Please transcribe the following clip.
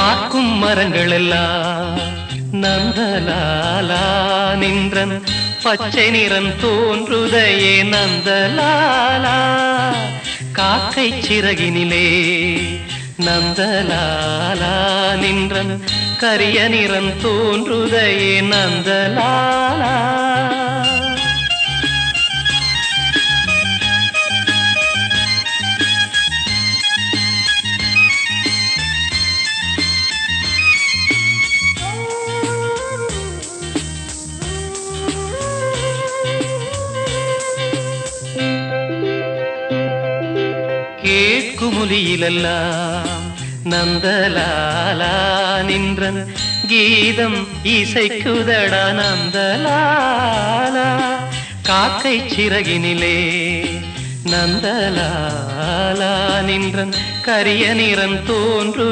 பார்க்கும் மரங்கள் எல்லாம் நந்தலாலா நின்றன் பச்சை நிறம் தோன்றுதையே நந்தலாலா காக்கை சிறகினிலே நந்தலாலா நின்றன் கரிய நிறம் தோன்றுதையே நந்தலாலா கேட்குமொழியிலெல்லாம் நந்தலாலா நின்றன் கீதம் இசைக்குதடா நந்தலாலா காக்கை சிறகினிலே நந்தலாலா நின்றன் கரிய நிறம் தோன்று